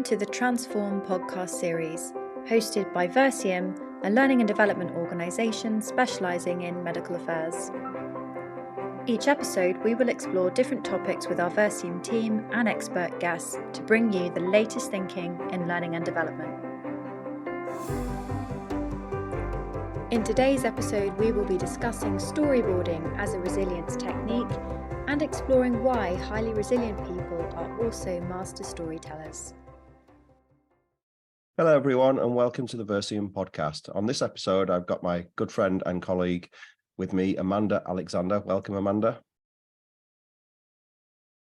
Welcome to the Transform podcast series, hosted by Vercium, a learning and development organisation specialising in medical affairs. Each episode, we will explore different topics with our Vercium team and expert guests to bring you the latest thinking in learning and development. In today's episode, we will be discussing storyboarding as a resilience technique and exploring why highly resilient people are also master storytellers. Hello, everyone, and welcome to the Vercium podcast. On this episode, I've got my good friend and colleague with me, Amanda Alexander. Welcome, Amanda.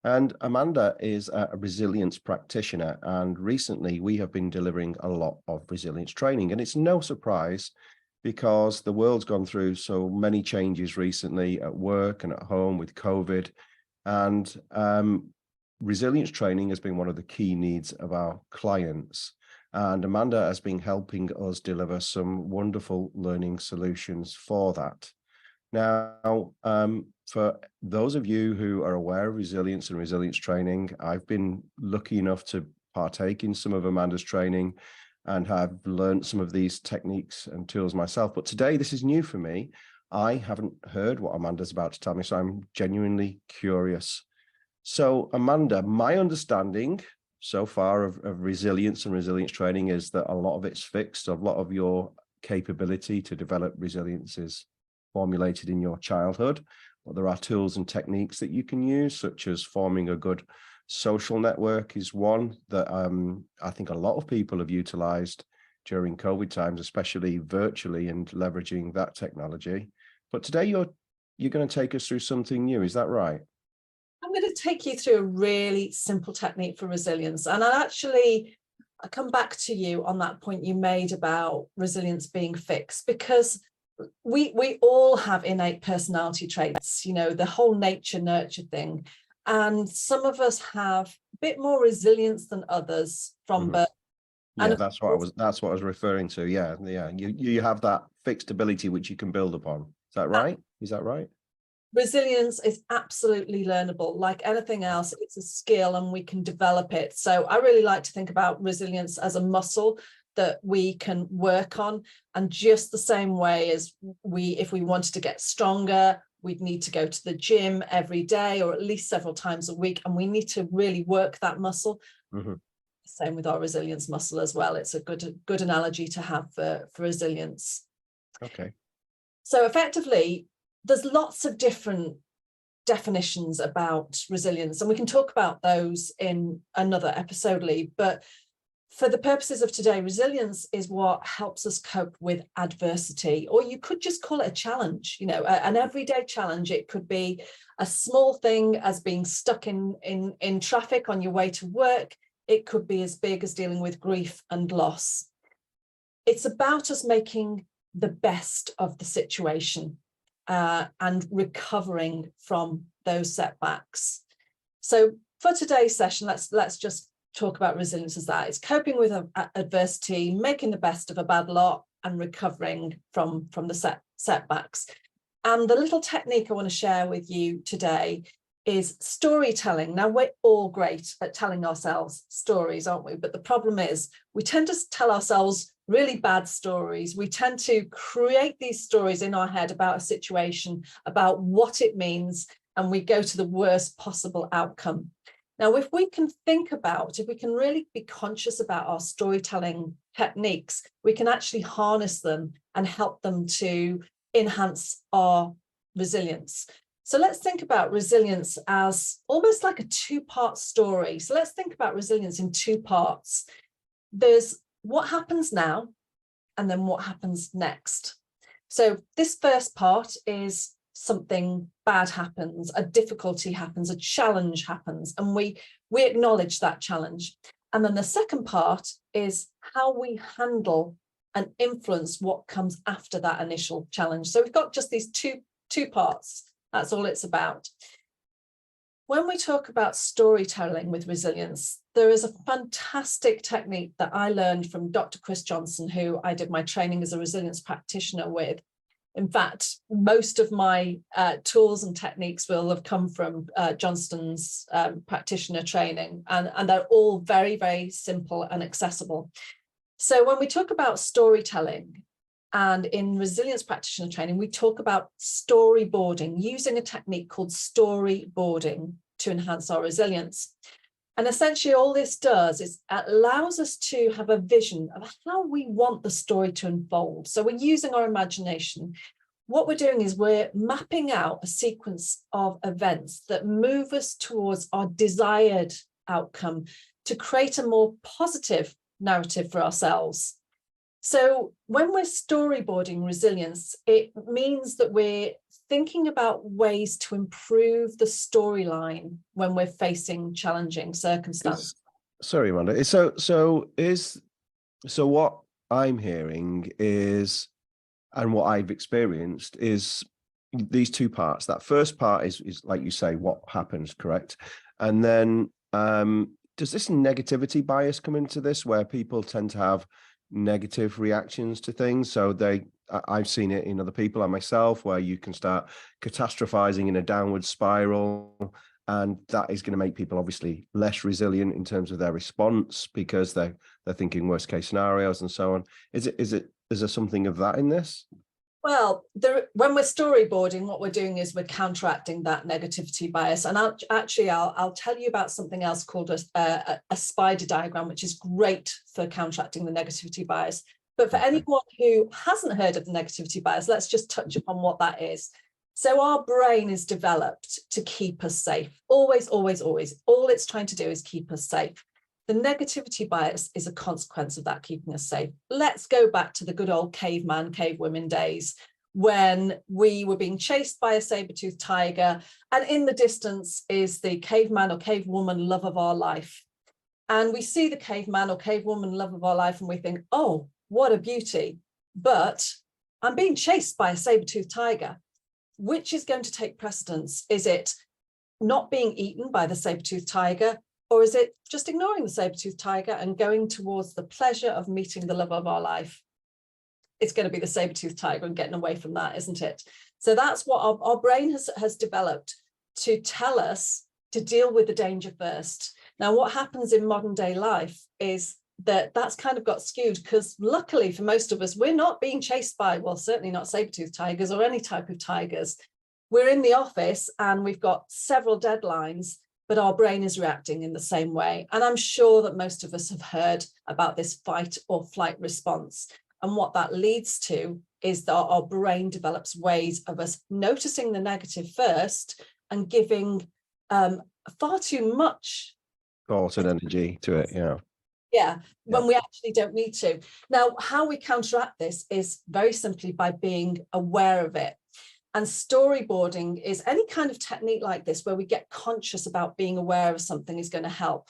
And Amanda is a resilience practitioner, and recently we have been delivering a lot of resilience training. And it's no surprise because the world's gone through so many changes recently at work and at home with COVID. And resilience training has been one of the key needs of our clients. And Amanda has been helping us deliver some wonderful learning solutions for that. Now, for those of you who are aware of resilience and resilience training, I've been lucky enough to partake in some of Amanda's training and have learned some of these techniques and tools myself. But today, this is new for me. I haven't heard what Amanda's about to tell me, so I'm genuinely curious. So, Amanda, my understanding so far of resilience and resilience training is that a lot of it's fixed. A lot of your capability to develop resilience is formulated in your childhood, but there are tools and techniques that you can use, such as forming a good social network is one that I think a lot of people have utilized during COVID times, especially virtually and leveraging that technology. But today you're going to take us through something new. Is that right? I'm going to take you through a really simple technique for resilience. And I come back to you on that point you made about resilience being fixed, because we all have innate personality traits, you know, the whole nature nurture thing. And some of us have a bit more resilience than others from birth. Yeah, that's what I was referring to. Yeah. You have that fixed ability which you can build upon. Is that right? Is that right? Resilience is absolutely learnable. Like anything else, it's a skill and we can develop it. So I really like to think about resilience as a muscle that we can work on. And just the same way as if we wanted to get stronger, we'd need to go to the gym every day or at least several times a week. And we need to really work that muscle. Mm-hmm. Same with our resilience muscle as well. It's a good analogy to have for resilience. Okay. So effectively, there's lots of different definitions about resilience, and we can talk about those in another episode, Lee. But for the purposes of today, resilience is what helps us cope with adversity, or you could just call it a challenge, you know, an everyday challenge. It could be a small thing as being stuck in traffic on your way to work. It could be as big as dealing with grief and loss. It's about us making the best of the situation. And recovering from those setbacks. So for today's session, let's just talk about resilience as that. It's coping with adversity, making the best of a bad lot, and recovering from the setbacks. And the little technique I want to share with you today is storytelling. Now, we're all great at telling ourselves stories, aren't we? But the problem is we tend to tell ourselves really bad stories. We tend to create these stories in our head about a situation, about what it means, and we go to the worst possible outcome. Now, if we can really be conscious about our storytelling techniques, we can actually harness them and help them to enhance our resilience. So let's think about resilience as almost like a two-part story. So let's think about resilience in two parts. There's what happens now, and then what happens next. So this first part is something bad happens, a difficulty happens, a challenge happens, and we acknowledge that challenge. And then the second part is how we handle and influence what comes after that initial challenge. So we've got just these two parts. That's all it's about. When we talk about storytelling with resilience, there is a fantastic technique that I learned from Dr. Chris Johnson, who I did my training as a resilience practitioner with. In fact, most of my tools and techniques will have come from Johnston's practitioner training, and they're all very, very simple and accessible. So when we talk about storytelling, and in resilience practitioner training, we talk about storyboarding, using a technique called storyboarding to enhance our resilience. And essentially all this does is it allows us to have a vision of how we want the story to unfold. So we're using our imagination. What we're doing is we're mapping out a sequence of events that move us towards our desired outcome to create a more positive narrative for ourselves. So when we're storyboarding resilience, it means that we're thinking about ways to improve the storyline when we're facing challenging circumstances. Sorry, Amanda. So what I'm hearing is, and what I've experienced is these two parts. That first part is like you say, what happens, correct? And then does this negativity bias come into this, where people tend to have negative reactions to things? So I've seen it in other people and myself, where you can start catastrophizing in a downward spiral, and that is going to make people obviously less resilient in terms of their response, because they're thinking worst case scenarios and so on. Is there something of that in this? Well, when we're storyboarding, what we're doing is we're counteracting that negativity bias. And I'll tell you about something else called a spider diagram, which is great for counteracting the negativity bias. But for anyone who hasn't heard of the negativity bias, let's just touch upon what that is. So our brain is developed to keep us safe. Always, always, always. All it's trying to do is keep us safe. The negativity bias is a consequence of that keeping us safe. Let's go back to the good old caveman, cavewomen days, when we were being chased by a saber-toothed tiger, and in the distance is the caveman or cavewoman love of our life. And we see the caveman or cavewoman love of our life and we think, oh, what a beauty. But I'm being chased by a saber-toothed tiger. Which is going to take precedence? Is it not being eaten by the saber-toothed tiger? Or is it just ignoring the saber-toothed tiger and going towards the pleasure of meeting the love of our life? It's going to be the saber-toothed tiger and getting away from that, isn't it? So that's what our brain has developed to tell us to deal with the danger first. Now, what happens in modern day life is that's kind of got skewed, because luckily for most of us, we're not being chased by, well, certainly not saber-toothed tigers or any type of tigers. We're in the office and we've got several deadlines, but our brain is reacting in the same way. And I'm sure that most of us have heard about this fight or flight response. And what that leads to is that our brain develops ways of us noticing the negative first and giving far too much thought and energy to it. Yeah, when we actually don't need to. Now, how we counteract this is very simply by being aware of it. And storyboarding is any kind of technique like this where we get conscious about being aware of something is going to help.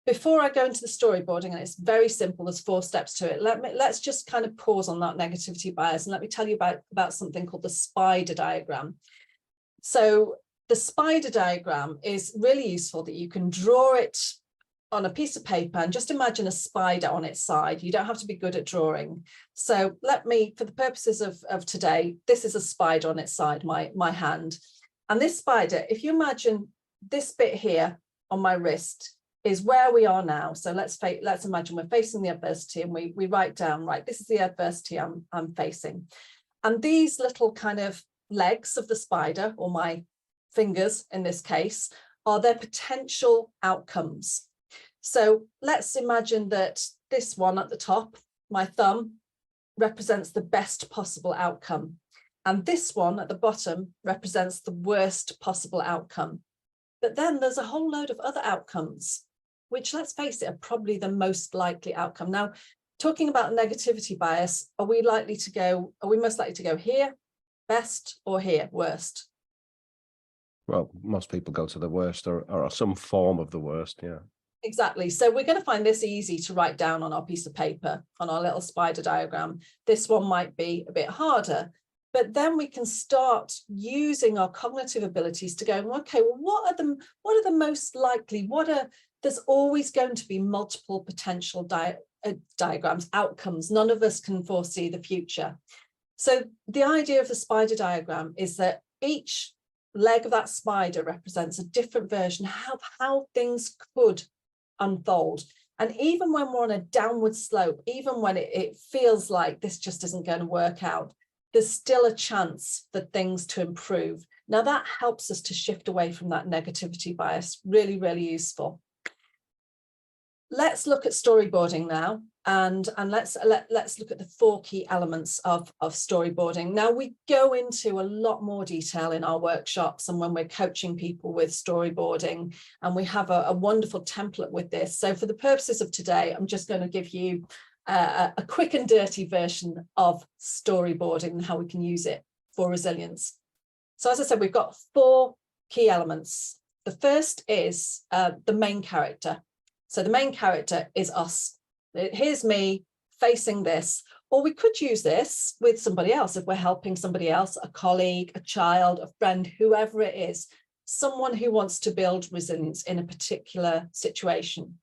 Before I go into the storyboarding, and it's very simple, there's 4 steps to it. Let's just kind of pause on that negativity bias and let me tell you about something called the spider diagram. So the spider diagram is really useful, that you can draw it on a piece of paper and just imagine a spider on its side. You don't have to be good at drawing. So let me, for the purposes of today, this is a spider on its side, my hand. And this spider, if you imagine this bit here on my wrist is where we are now. So let's imagine we're facing the adversity, and we write down, right, this is the adversity I'm facing. And these little kind of legs of the spider, or my fingers in this case, are their potential outcomes. So let's imagine that this one at the top, my thumb, represents the best possible outcome. And this one at the bottom represents the worst possible outcome. But then there's a whole load of other outcomes, which, let's face it, are probably the most likely outcome. Now, talking about negativity bias, are we most likely to go here, best, or here, worst? Well, most people go to the worst, or some form of the worst, yeah. Exactly. So we're going to find this easy to write down on our piece of paper, on our little spider diagram. This one might be a bit harder, but then we can start using our cognitive abilities to go, okay, well, what are the most likely? There's always going to be multiple potential diagrams, outcomes. None of us can foresee the future. So the idea of the spider diagram is that each leg of that spider represents a different version of how things could unfold. And even when we're on a downward slope, even when it feels like this just isn't going to work out, there's still a chance for things to improve. Now that helps us to shift away from that negativity bias. Really, really useful. Let's look at storyboarding now, and let's look at the 4 key elements of storyboarding. Now we go into a lot more detail in our workshops and when we're coaching people with storyboarding, and we have a wonderful template with this. So for the purposes of today, I'm just going to give you a quick and dirty version of storyboarding and how we can use it for resilience. So as I said, we've got 4 key elements. The first is the main character. So the main character is us. Here's me facing this, or we could use this with somebody else if we're helping somebody else, a colleague, a child, a friend, whoever it is, someone who wants to build resilience in a particular situation.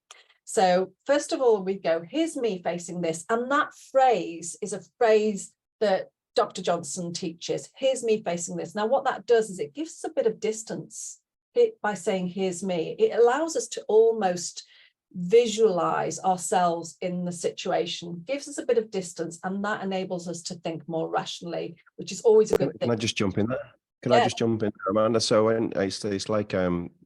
So first of all, we go, here's me facing this. And that phrase is a phrase that Dr. Johnson teaches. Here's me facing this. Now, what that does is it gives us a bit of distance by saying, here's me. It allows us to almost visualize ourselves in the situation, gives us a bit of distance, and that enables us to think more rationally, which is always a good thing. Can I just jump in there? Yeah. I just jump in, Amanda? So it's like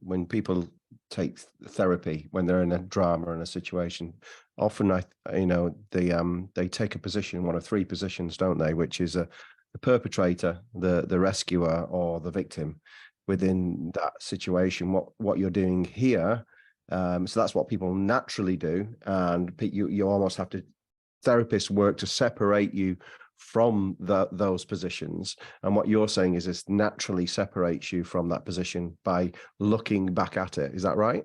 when people take therapy, when they're in a drama or in a situation, often they take a position, one of 3 positions, don't they? Which is the perpetrator, the rescuer, or the victim within that situation. What you're doing here. So that's what people naturally do, and you almost have to, therapists work to separate you from those positions. And what you're saying is this naturally separates you from that position by looking back at it. Is that right?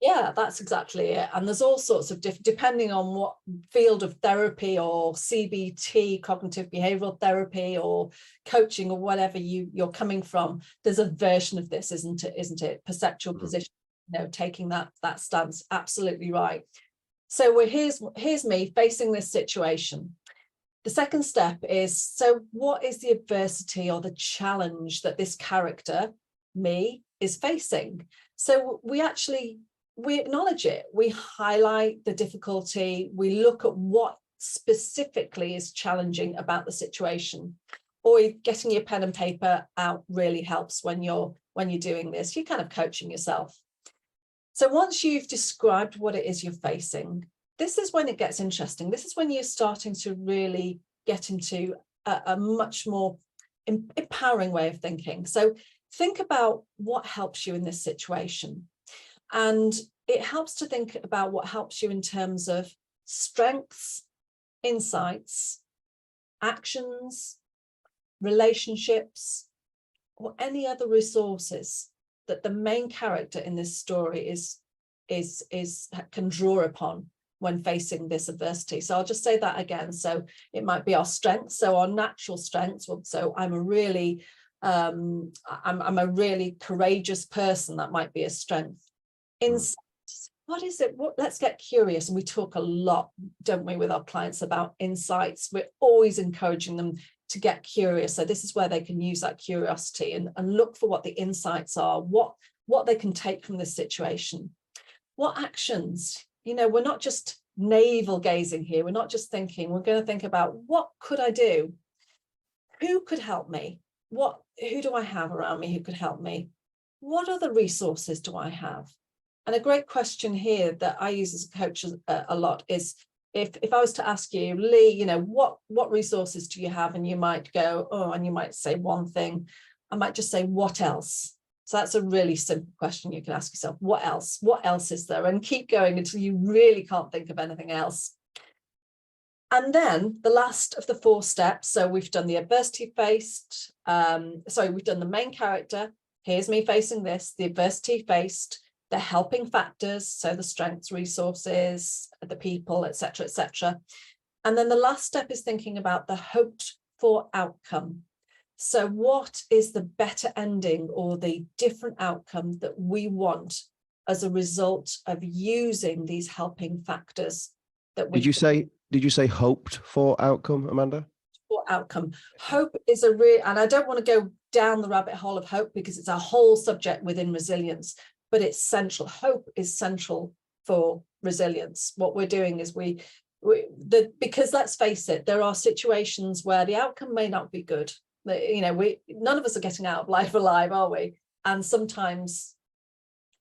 Yeah, that's exactly it. And there's all sorts of depending on what field of therapy or CBT, cognitive behavioral therapy, or coaching, or whatever you're coming from, there's a version of this, isn't it? Perceptual position. Taking that stance. Absolutely right. So here's me facing this situation. The second step is, so what is the adversity or the challenge that this character, me, is facing? So we acknowledge it. We highlight the difficulty. We look at what specifically is challenging about the situation. Or getting your pen and paper out really helps when you're doing this. You're kind of coaching yourself. So once you've described what it is you're facing, this is when it gets interesting. This is when you're starting to really get into a much more empowering way of thinking. So think about what helps you in this situation. And it helps to think about what helps you in terms of strengths, insights, actions, relationships, or any other resources that the main character in this story can draw upon when facing this adversity. So I'll just say that again. So it might be our strengths, so our natural strengths. So I'm a really courageous person. That might be a strength. Insights. What is it? Let's get curious. And we talk a lot, don't we, with our clients about insights. We're always encouraging them to get curious. So this is where they can use that curiosity and look for what the insights are, what they can take from this situation. What actions? We're not just navel gazing here. We're not just thinking. We're going to think about, what could I do? Who could help me? Who do I have around me who could help me? What other resources do I have? And a great question here that I use as a coach a lot is, if I was to ask you, Lee, what resources do you have? And you might go, oh, and you might say one thing. I might just say, what else? So that's a really simple question you can ask yourself. What else? What else is there? And keep going until you really can't think of anything else. And then the last of the 4 steps. So we've done the adversity faced. We've done the main character. Here's me facing this, the adversity faced, the helping factors. So the strengths, resources, the people, etc., etc. And then the last step is thinking about the hoped for outcome. So what is the better ending or the different outcome that we want as a result of using these helping factors that we Did you say hoped for outcome, Amanda? for outcome. Hope is a real, and I don't want to go down the rabbit hole of hope because it's a whole subject within resilience, but it's central. Hope is central for resilience. What we're doing is because let's face it, there are situations where the outcome may not be good. None of us are getting out of life alive, are we? And sometimes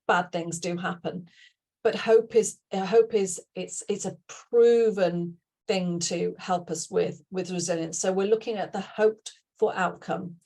bad things do happen. But hope is it's a proven thing to help us with resilience. So we're looking at the hoped for outcome.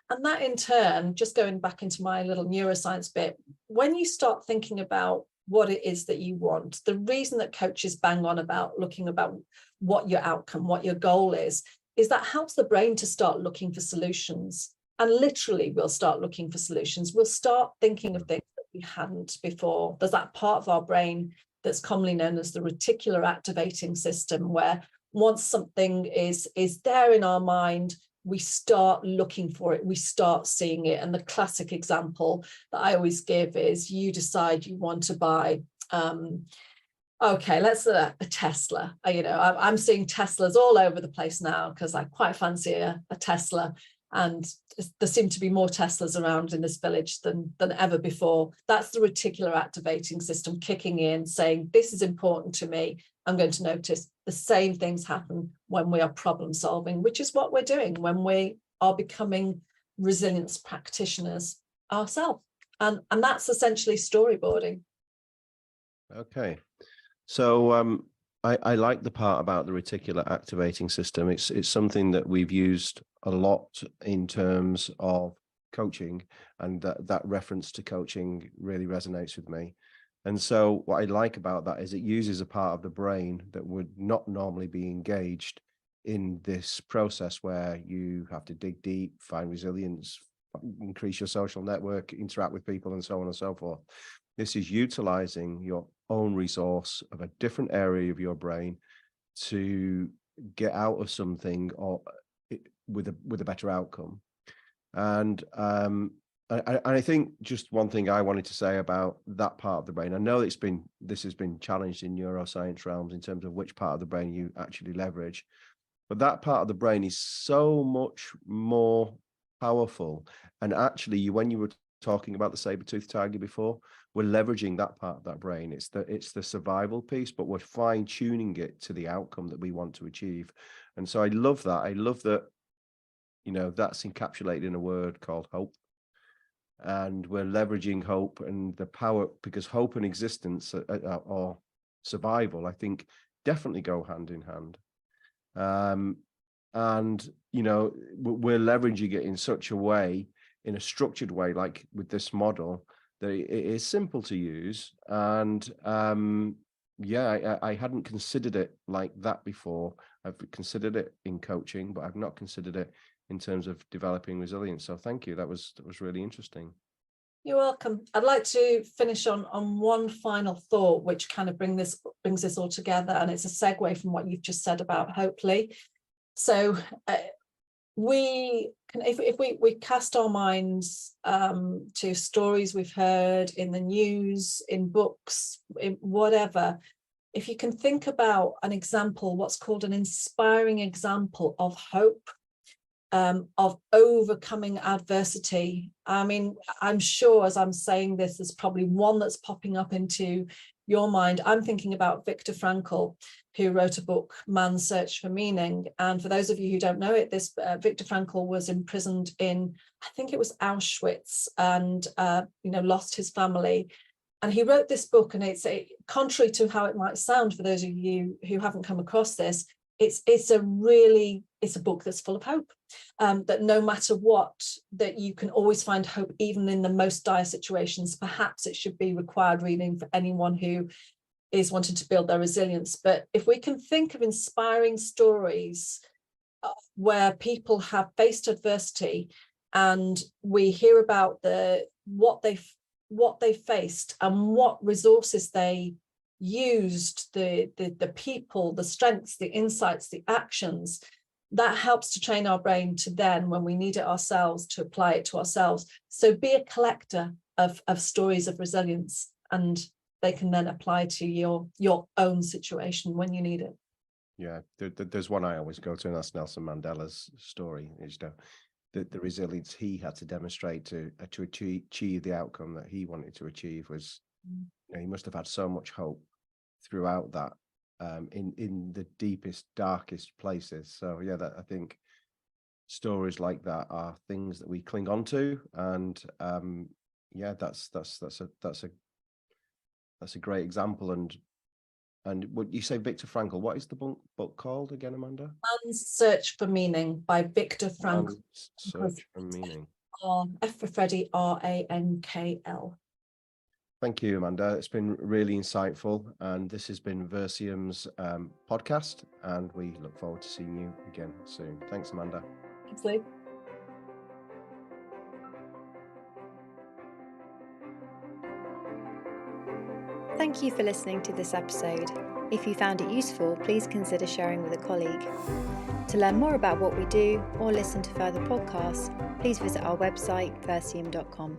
And that in turn, just going back into my little neuroscience bit, when you start thinking about what it is that you want, the reason that coaches bang on about looking about what your outcome, what your goal is that helps the brain to start looking for solutions. And literally we'll start looking for solutions. We'll start thinking of things that we hadn't before. There's that part of our brain that's commonly known as the reticular activating system, where once something is there in our mind, we start looking for it, we start seeing it. And the classic example that I always give is you decide you want to buy, let's a Tesla. I'm seeing Teslas all over the place now because I quite fancy a Tesla. And there seem to be more Teslas around in this village than ever before. That's the reticular activating system kicking in, saying, this is important to me. I'm going to notice the same things happen when we are problem solving, which is what we're doing when we are becoming resilience practitioners ourselves. And that's essentially storyboarding. Okay. So I like the part about the reticular activating system. It's something that we've used a lot in terms of coaching, and that reference to coaching really resonates with me. And so what I like about that is it uses a part of the brain that would not normally be engaged in this process, where you have to dig deep, find resilience, increase your social network, interact with people, and so on and so forth. This is utilizing your own resource of a different area of your brain to get out of something or with a better outcome. And I think just one thing I wanted to say about that part of the brain, I know this has been challenged in neuroscience realms in terms of which part of the brain you actually leverage, but that part of the brain is so much more powerful. And actually, when you were talking about the saber-toothed tiger before, we're leveraging that part of that brain. It's the survival piece, but we're fine-tuning it to the outcome that we want to achieve. And so I love that. I love that, that's encapsulated in a word called hope. And we're leveraging hope and the power, because hope and existence or survival, I think, definitely go hand in hand. And we're leveraging it in such a way, in a structured way, like with this model, that it is simple to use. And I hadn't considered it like that before. I've considered it in coaching, but I've not considered it in terms of developing resilience. So thank you. That was really interesting. You're welcome. I'd like to finish on one final thought, which kind of brings this all together, and it's a segue from what you've just said about hopefully. So we can, if we cast our minds to stories we've heard in the news, in books, in whatever, if you can think about an example, what's called an inspiring example of hope, of overcoming adversity. I mean, I'm sure as I'm saying this, there's probably one that's popping up into your mind. I'm thinking about Viktor Frankl, who wrote a book, Man's Search for Meaning. And for those of you who don't know it, this Viktor Frankl was imprisoned in, I think it was Auschwitz, and lost his family. And he wrote this book, and it's contrary to how it might sound for those of you who haven't come across this, it's a book that's full of hope, that no matter what, that you can always find hope, even in the most dire situations. Perhaps it should be required reading for anyone who is wanting to build their resilience. But if we can think of inspiring stories where people have faced adversity, and we hear about what they faced and what resources they used, the people, the strengths, the insights, the actions, that helps to train our brain to then, when we need it ourselves, to apply it to ourselves. So be a collector of stories of resilience, and they can then apply to your own situation when you need it. Yeah, there's one I always go to, and that's Nelson Mandela's story. Is the resilience he had to demonstrate to achieve the outcome that he wanted to achieve was, he must have had so much hope throughout that, in the deepest, darkest places. So yeah, that I think stories like that are things that we cling on to, and yeah, that's a great example. And what you say, Viktor Frankl, what is the book called again, Amanda? Man's Search for Meaning by Viktor Frankl. Man's Search for Meaning. F for Freddie, Rankl. Thank you, Amanda. It's been really insightful, and this has been Vercium's podcast, and we look forward to seeing you again soon. Thanks, Amanda. Thanks, Lou. Thank you for listening to this episode. If you found it useful, please consider sharing with a colleague. To learn more about what we do or listen to further podcasts, please visit our website, vercium.com.